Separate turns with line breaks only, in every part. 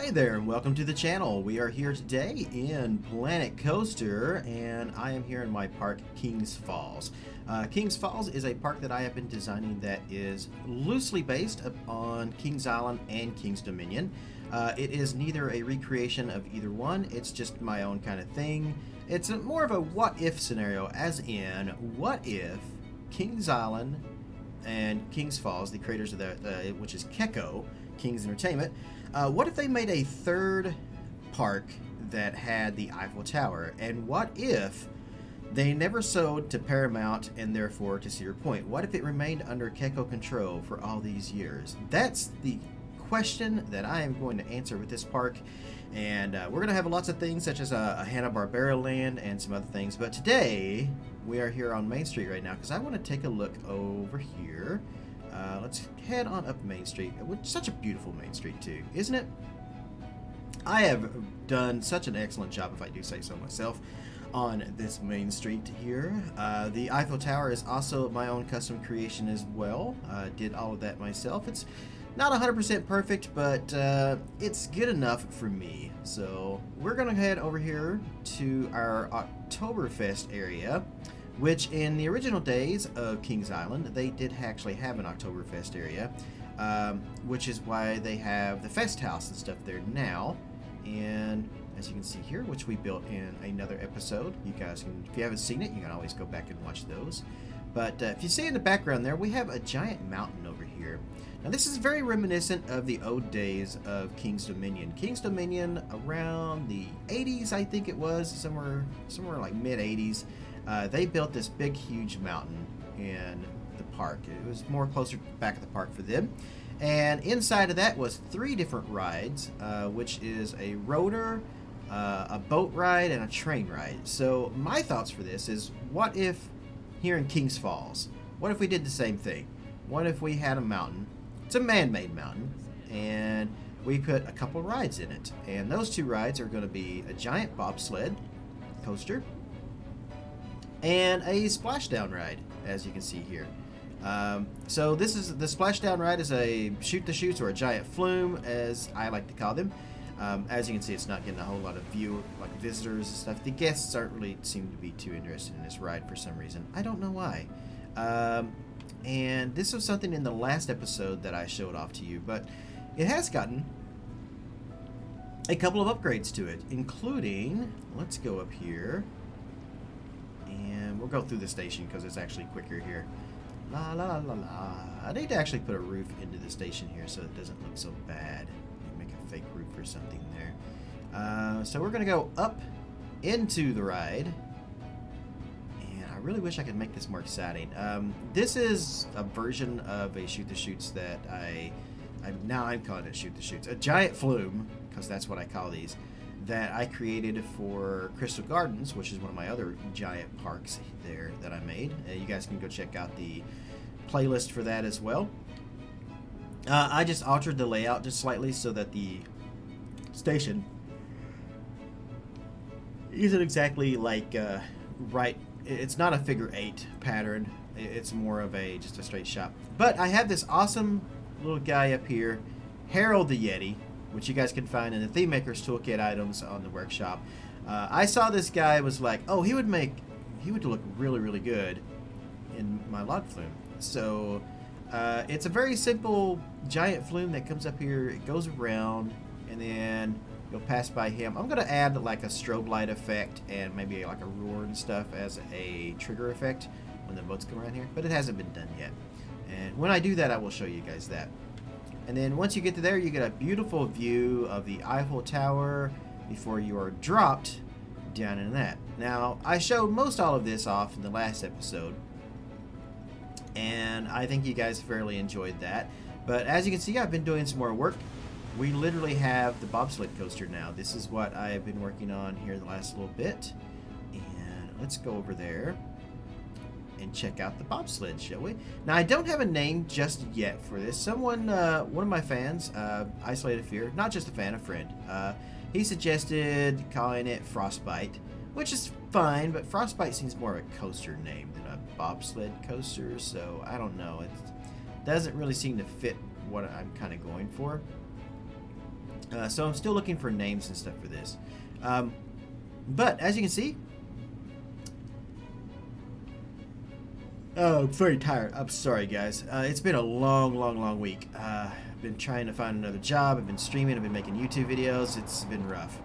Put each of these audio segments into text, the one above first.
Hi there and welcome to the channel. We are here today in Planet Coaster and I am here in my park, Kings Falls. Kings Falls is a park that I have been designing that is loosely based on Kings Island and Kings Dominion. It is neither a recreation of either one, it's just my own kind of thing. It's more of a what if scenario, as in what if Kings Island and Kings Falls, the creators of that, which is Keko, Kings Entertainment, what if they made a third park that had the Eiffel Tower? And what if they never sold to Paramount and therefore to Cedar Point? What if it remained under Keko control for all these years? That's the question that I am going to answer with this park. And we're going to have lots of things such as a Hanna-Barbera land and some other things. But today we are here on Main Street right now because I want to take a look over here. Let's head on up Main Street. Such a beautiful Main Street too, isn't it? I have done such an excellent job, if I do say so myself, on this Main Street here. The Eiffel Tower is also my own custom creation as well. Did all of that myself. It's not 100% perfect, but it's good enough for me. So we're gonna head over here to our Oktoberfest area, which in the original days of Kings Island, they did actually have an Oktoberfest area, which is why they have the Fest House and stuff there now. And as you can see here, which we built in another episode, you guys can, if you haven't seen it, you can always go back and watch those. But if you see in the background there, we have a giant mountain over here. Now this is very reminiscent of the old days of King's Dominion. King's Dominion around the 80s, I think it was, somewhere like mid 80s. They built this big, huge mountain in the park. It was more closer back of the park for them. And inside of that was 3 different rides, which is a rotor, a boat ride, and a train ride. So my thoughts for this is, what if here in Kings Falls, what if we did the same thing? What if we had a mountain? It's a man-made mountain, and we put a couple rides in it. And those 2 rides are going to be a giant bobsled coaster and a splashdown ride, as you can see here. So this is the splashdown ride is a shoot the chutes, or a giant flume, as I like to call them. As you can see, it's not getting a whole lot of visitors and stuff. The guests aren't really seem to be too interested in this ride for some reason. I don't know why. And this was something in the last episode that I showed off to you, but it has gotten a couple of upgrades to it, including, let's go up here. And we'll go through the station because it's actually quicker here. La la la la. I need to actually put a roof into the station here so it doesn't look so bad. Make a fake roof or something there. So we're going to go up into the ride. And I really wish I could make this more exciting. This is a version of a shoot the chutes that I'm calling it shoot the chutes. A giant flume, because that's what I call these, that I created for Crystal Gardens, which is one of my other giant parks there that I made. You guys can go check out the playlist for that as well. I just altered the layout just slightly so that the station isn't exactly like right. It's not a figure 8 pattern. It's more of just a straight shot. But I have this awesome little guy up here, Harold the Yeti, which you guys can find in the Theme Maker's Toolkit items on the workshop. I saw this guy, was like, oh, he would look really, really good in my log flume. So it's a very simple giant flume that comes up here. It goes around, and then you'll pass by him. I'm gonna add like a strobe light effect and maybe like a roar and stuff as a trigger effect when the boats come around here, but it hasn't been done yet. And when I do that, I will show you guys that. And then once you get to there, you get a beautiful view of the Eiffel Tower before you are dropped down in that. Now, I showed most all of this off in the last episode, and I think you guys fairly enjoyed that. But as you can see, I've been doing some more work. We literally have the bobsled coaster now. This is what I have been working on here the last little bit. And let's go over there and check out the bobsled, shall we? Now, I don't have a name just yet for this. Someone, one of my fans, Isolated Fear, not just a fan, a friend, he suggested calling it Frostbite, which is fine, but Frostbite seems more of a coaster name than a bobsled coaster, so I don't know. It doesn't really seem to fit what I'm kind of going for. So I'm still looking for names and stuff for this. But as you can see, oh, I'm very tired. I'm sorry, guys. It's been a long week. I've been trying to find another job. I've been streaming. I've been making YouTube videos. It's been rough.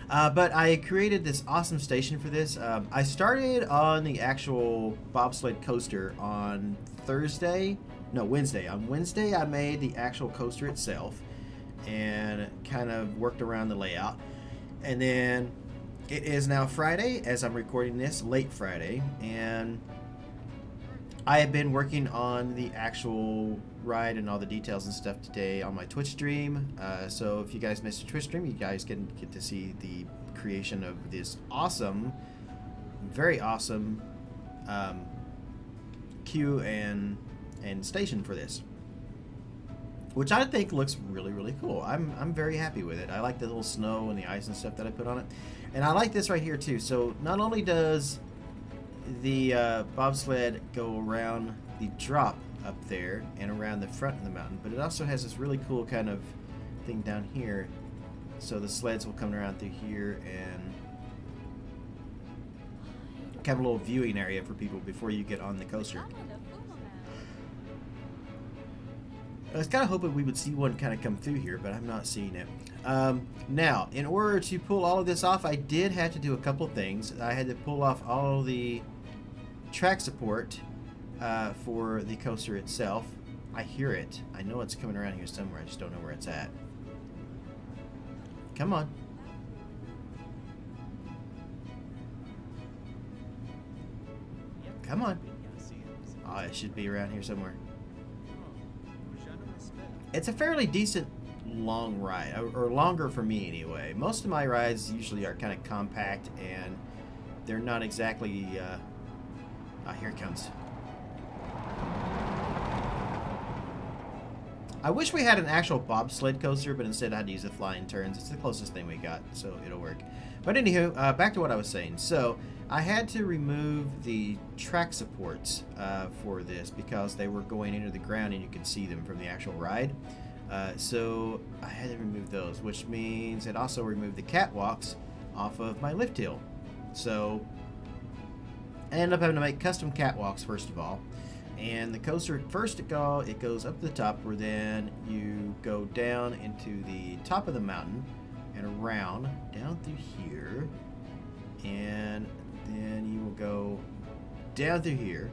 But I created this awesome station for this. I started on the actual bobsled coaster on Wednesday. On Wednesday, I made the actual coaster itself and kind of worked around the layout. And then it is now Friday as I'm recording this, late Friday, and I have been working on the actual ride and all the details and stuff today on my Twitch stream. So if you guys missed the Twitch stream, you guys can get to see the creation of this awesome, very awesome queue and station for this, which I think looks really cool. I'm very happy with it. I like the little snow and the ice and stuff that I put on it, and I like this right here too. So not only does the bobsled go around the drop up there and around the front of the mountain, but it also has this really cool kind of thing down here. So the sleds will come around through here and have a little viewing area for people before you get on the coaster. I was kind of hoping we would see one kind of come through here, but I'm not seeing it. Now, in order to pull all of this off, I did have to do a couple things. I had to pull off all the track support for the coaster itself. I hear it. I know it's coming around here somewhere. I just don't know where it's at. Come on. Come on. Oh, it should be around here somewhere. It's a fairly decent long ride, or longer for me anyway. Most of my rides usually are kind of compact and they're not exactly here it comes. I wish we had an actual bobsled coaster, but instead I had to use the flying turns. It's the closest thing we got, so it'll work. But anywho, back to what I was saying. So I had to remove the track supports for this because they were going into the ground and you could see them from the actual ride. So I had to remove those, which means it also removed the catwalks off of my lift hill. So I ended up having to make custom catwalks first of all. And the coaster, first it goes up to the top, where then you go down into the top of the mountain and around down through here, and then you will go down through here.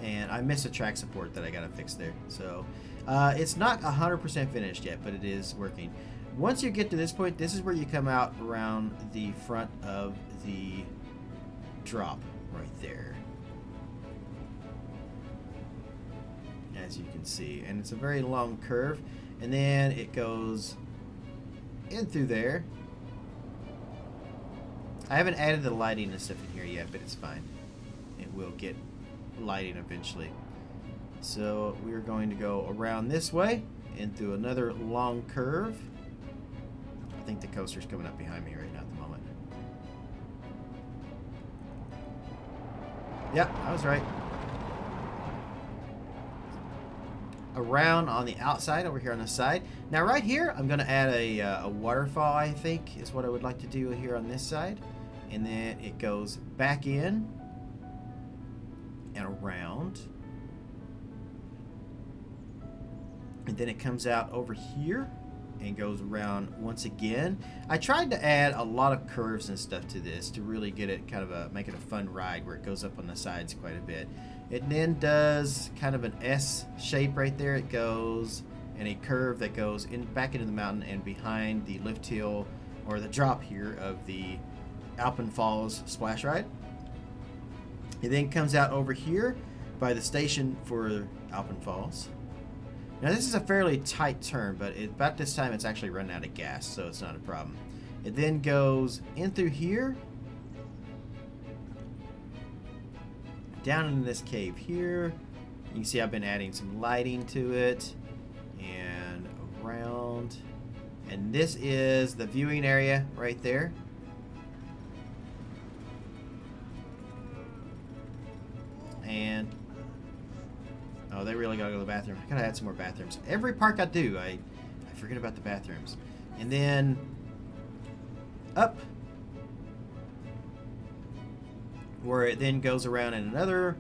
And I missed a track support that I gotta fix there, so it's not 100% finished yet, but it is working. Once you get to this point, this is where you come out around the front of the drop right there, as you can see, and it's a very long curve, and then it goes in through there. I haven't added the lighting and stuff in here yet, but it's fine. It will get lighting eventually. So we're going to go around this way and through another long curve. I think the coaster's coming up behind me right now at the moment. Yep, I was right. Around on the outside, over here on the side. Now right here, I'm going to add a waterfall, I think, is what I would like to do here on this side. And then it goes back in and around. And then it comes out over here and goes around once again. I tried to add a lot of curves and stuff to this to really get it kind of make it a fun ride, where it goes up on the sides quite a bit. It then does kind of an S shape right there. It goes in a curve that goes back into the mountain and behind the lift hill, or the drop here of the Alpen Falls splash ride. It then comes out over here by the station for Alpen Falls. Now this is a fairly tight turn, but about this time it's actually running out of gas, so it's not a problem. It then goes in through here, down in this cave here. You can see I've been adding some lighting to it, and around. And this is the viewing area right there. And Oh, they really gotta go to the bathroom. I gotta add some more bathrooms. Every park I do, I forget about the bathrooms. And then up, where it then goes around in another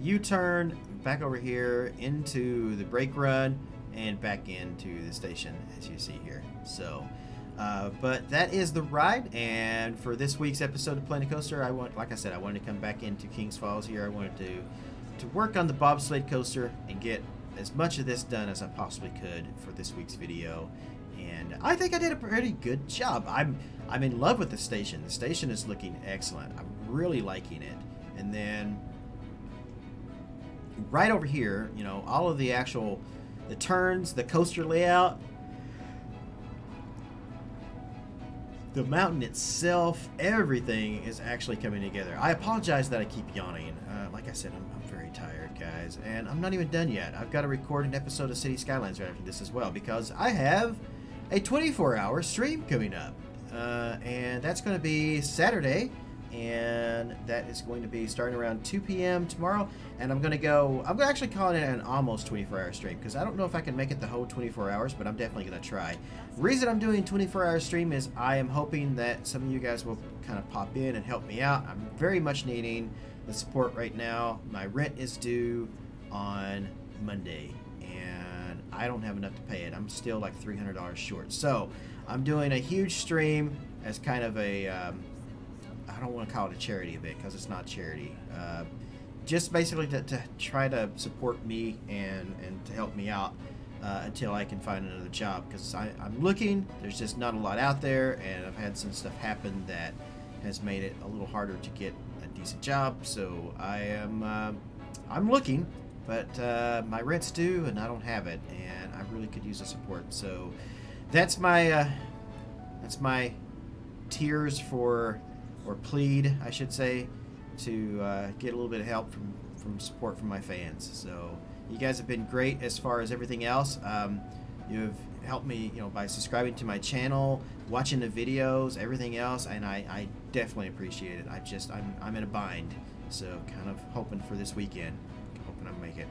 U-turn, back over here into the brake run, and back into the station, as you see here. So, but that is the ride, and for this week's episode of Planet Coaster, like I said, I wanted to come back into Kings Falls here. I wanted to work on the bobsled coaster and get as much of this done as I possibly could for this week's video. And I think I did a pretty good job. I'm in love with the station. The station is looking excellent. I'm really liking it. And then right over here, you know, all of the turns, the coaster layout, the mountain itself, everything is actually coming together. I apologize that I keep yawning. Like I said, I'm very tired, guys, and I'm not even done yet. I've got to record an episode of City Skylines right after this as well, because I have a 24-hour stream coming up, and that's going to be Saturday, and that is going to be starting around 2 p.m. tomorrow. And I'm actually calling it an almost 24-hour stream, because I don't know if I can make it the whole 24 hours, but I'm definitely going to try. The reason I'm doing 24-hour stream is I am hoping that some of you guys will kind of pop in and help me out. I'm very much needing the support right now. My rent is due on Monday, and I don't have enough to pay it. I'm still like $300 short. So I'm doing a huge stream as kind of a, I don't want to call it a charity event, because it's not charity. Just basically to try to support me and to help me out until I can find another job, because I'm looking. There's just not a lot out there, and I've had some stuff happen that has made it a little harder to get a decent job. So I'm looking, but my rent's due and I don't have it, and I really could use the support. So that's my tears for, or plead, I should say, to get a little bit of help from support from my fans. So you guys have been great as far as everything else. You've helped me, you know, by subscribing to my channel, watching the videos, everything else, and I definitely appreciate it. I'm in a bind, so kind of hoping for this weekend, hoping I make it.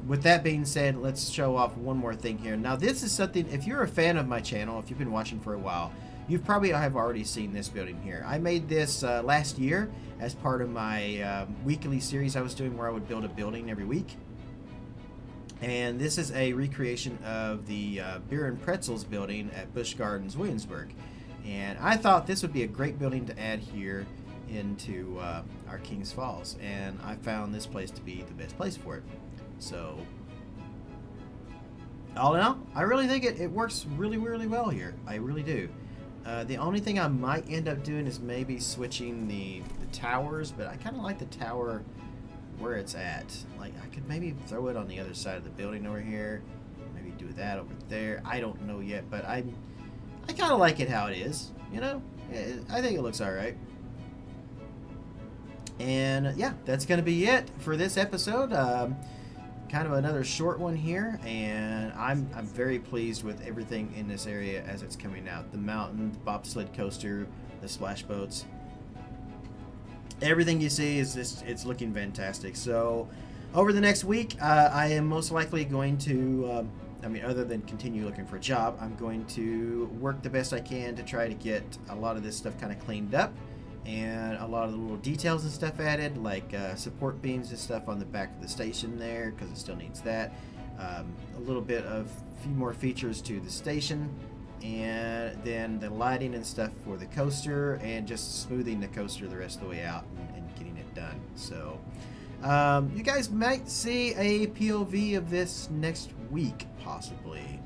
With that being said, let's show off one more thing here. Now, this is something, if you're a fan of my channel, if you've been watching for a while, you probably have already seen this building here. I made this last year as part of my weekly series I was doing, where I would build a building every week. And this is a recreation of the Beer and Pretzels building at Busch Gardens, Williamsburg. And I thought this would be a great building to add here into our Kings Falls. And I found this place to be the best place for it. So, all in all, I really think it works really, really well here. I really do. The only thing I might end up doing is maybe switching the towers, but I kind of like the tower where it's at. Like, I could maybe throw it on the other side of the building over here, maybe do that over there. I don't know yet, but I kind of like it how it is, you know? I think it looks all right. And yeah, that's going to be it for this episode. Kind of another short one here, and I'm very pleased with everything in this area as it's coming out. The mountain, the bobsled coaster, the splash boats, everything you see is it's looking fantastic. So over the next week, I am most likely going to, other than continue looking for a job, I'm going to work the best I can to try to get a lot of this stuff kind of cleaned up, and a lot of the little details and stuff added, like support beams and stuff on the back of the station there, because it still needs that. A little bit of a few more features to the station, and then the lighting and stuff for the coaster, and just smoothing the coaster the rest of the way out and getting it done. So you guys might see a POV of this next week, possibly,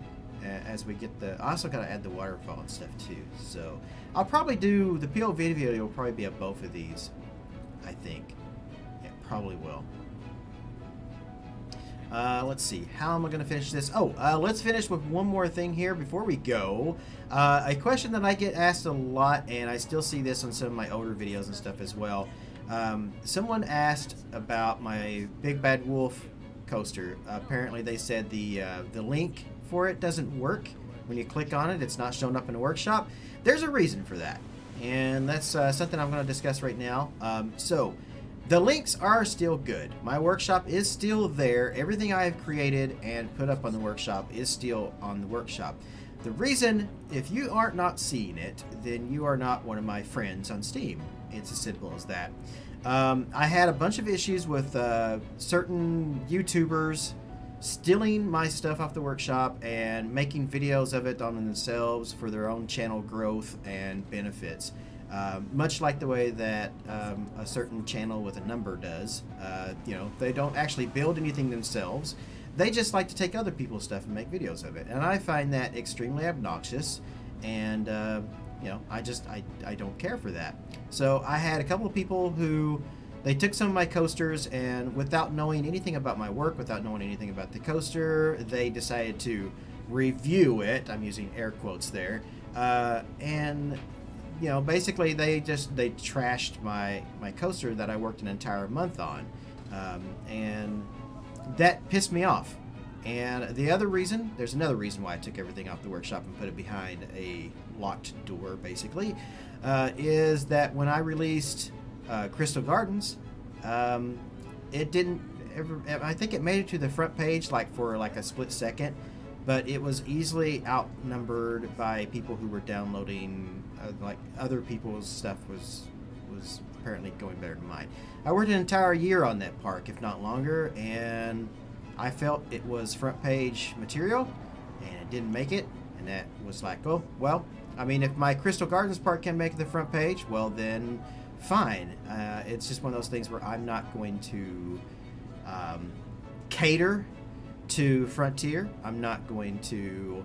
as we get I also got to add the waterfall and stuff too. So I'll probably do the POV video. Will probably be of both of these, I think. Yeah, probably will. Let's see. How am I going to finish this? Let's finish with one more thing here before we go. A question that I get asked a lot, and I still see this on some of my older videos and stuff as well. Someone asked about my Big Bad Wolf coaster. Apparently they said the link for it doesn't work. When you click on it, it's not showing up in the workshop. There's a reason for that, and that's something I'm going to discuss right now. So The links are still good. My workshop is still there. Everything I have created and put up on the workshop is still on the workshop. The reason, if you are not seeing it, then you are not one of my friends on Steam. It's as simple as that. I had a bunch of issues with certain YouTubers stealing my stuff off the workshop and making videos of it on themselves for their own channel growth and benefits. Much like the way that a certain channel with a number does. They don't actually build anything themselves. They just like to take other people's stuff and make videos of it. And I find that extremely obnoxious. And, I don't care for that. So I had a couple of people who, they took some of my coasters and without knowing anything about my work, without knowing anything about the coaster, they decided to review it. I'm using air quotes there. Basically they trashed my coaster that I worked an entire month on. And that pissed me off. And the other reason, there's another reason why I took everything off the workshop and put it behind a locked door, basically, is that when I released Crystal Gardens, it didn't ever, I think it made it to the front page for a split second, but it was easily outnumbered by people who were downloading, other people's stuff was apparently going better than mine. I worked an entire year on that park, if not longer, and I felt it was front page material, and it didn't make it, and that was oh, well, I mean, if my Crystal Gardens park can make the front page, well then, fine. It's just one of those things where I'm not going to cater to Frontier. I'm not going to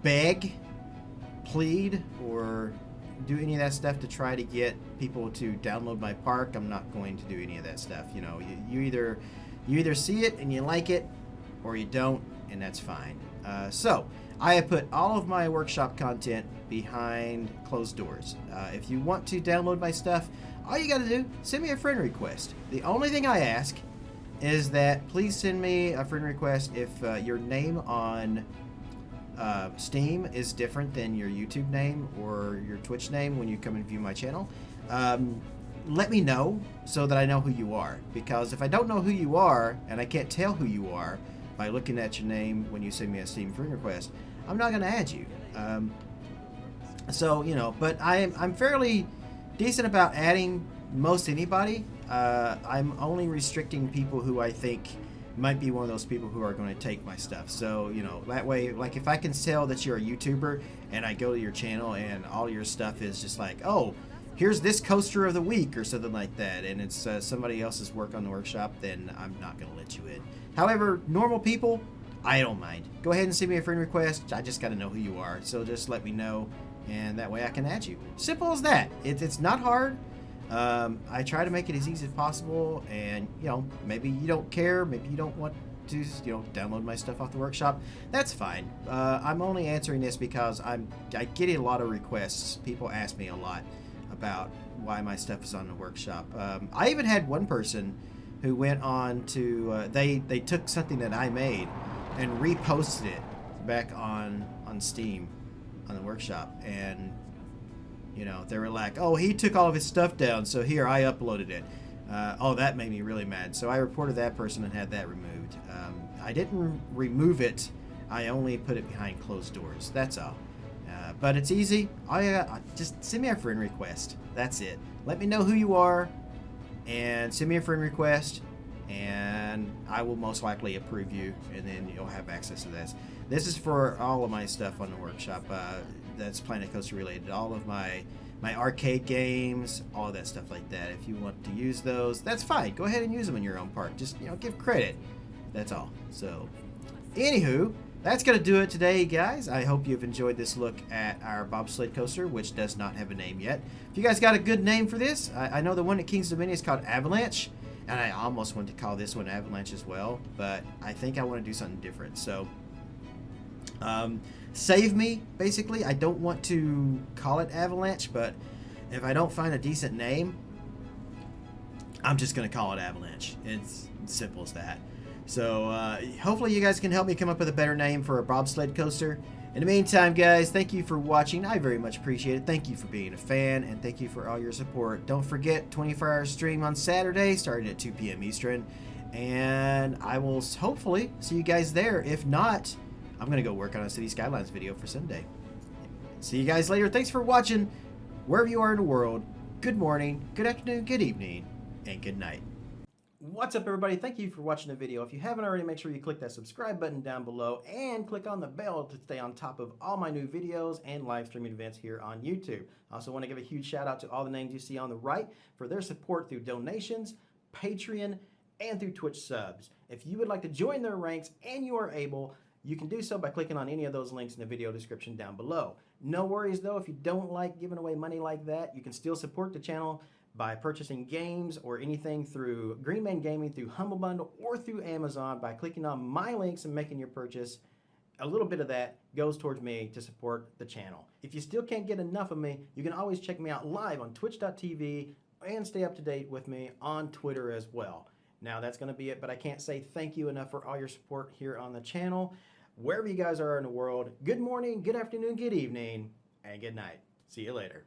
beg, plead, or do any of that stuff to try to get people to download my park. I'm not going to do any of that stuff. You either see it and you like it, or you don't, and that's fine. So I have put all of my workshop content behind closed doors. If you want to download my stuff, all you got to do, send me a friend request. The only thing I ask is that please send me a friend request if your name on Steam is different than your YouTube name or your Twitch name when you come and view my channel. Let me know so that I know who you are, because if I don't know who you are and I can't tell who you are by looking at your name when you send me a Steam friend request, I'm not going to add you. But I'm fairly decent about adding most anybody. I'm only restricting people who I think might be one of those people who are going to take my stuff. So, that way, if I can tell that you're a YouTuber and I go to your channel and all your stuff is just oh, here's this coaster of the week or something like that, and it's somebody else's work on the workshop, then I'm not going to let you in. However, normal people, I don't mind. Go ahead and send me a friend request. I just got to know who you are. So just let me know, and that way I can add you. Simple as that. It's not hard. I try to make it as easy as possible, and maybe you don't care, maybe you don't want to download my stuff off the workshop. That's fine. I'm only answering this because I get a lot of requests. People ask me a lot about why my stuff is on the workshop. I even had one person who went on to they took something that I made and reposted it back on Steam on the workshop, and they were like, oh, he took all of his stuff down, so here, I uploaded it. That made me really mad. So I reported that person and had that removed. I didn't remove it. I only put it behind closed doors. That's all. But it's easy. Just send me a friend request. That's it. Let me know who you are, and send me a friend request, and I will most likely approve you, and then you'll have access to this. This is for all of my stuff on the workshop. That's Planet Coaster related. All of my arcade games, all of that stuff like that. If you want to use those, that's fine. Go ahead and use them in your own park. Just give credit. That's all. So, anywho, that's going to do it today, guys. I hope you've enjoyed this look at our bobsled coaster, which does not have a name yet. If you guys got a good name for this, I know the one at King's Dominion is called Avalanche, and I almost want to call this one Avalanche as well, but I think I want to do something different. So, save me, basically. I don't want to call it Avalanche, but if I don't find a decent name, I'm just going to call it Avalanche. It's simple as that. So hopefully you guys can help me come up with a better name for a bobsled coaster, In the meantime, guys, thank you for watching. I very much appreciate it. Thank you for being a fan, and thank you for all your support. Don't forget, 24-hour stream on Saturday, starting at 2 p.m. Eastern. And I will hopefully see you guys there. If not, I'm going to go work on a City Skylines video for Sunday. See you guys later. Thanks for watching. Wherever you are in the world, good morning, good afternoon, good evening, and good night. What's up, everybody? Thank you for watching the video. If you haven't already, make sure you click that subscribe button down below and click on the bell to stay on top of all my new videos and live streaming events here on YouTube. I also want to give a huge shout out to all the names you see on the right for their support through donations, Patreon, and through Twitch subs. If you would like to join their ranks and you are able, you can do so by clicking on any of those links in the video description down below. No worries though, if you don't like giving away money like that, you can still support the channel by purchasing games or anything through Greenman Gaming, through Humble Bundle, or through Amazon by clicking on my links and making your purchase. A little bit of that goes towards me to support the channel. If you still can't get enough of me, you can always check me out live on twitch.tv and stay up to date with me on Twitter as well. Now that's going to be it, but I can't say thank you enough for all your support here on the channel. Wherever you guys are in the world, good morning, good afternoon, good evening, and good night. See you later.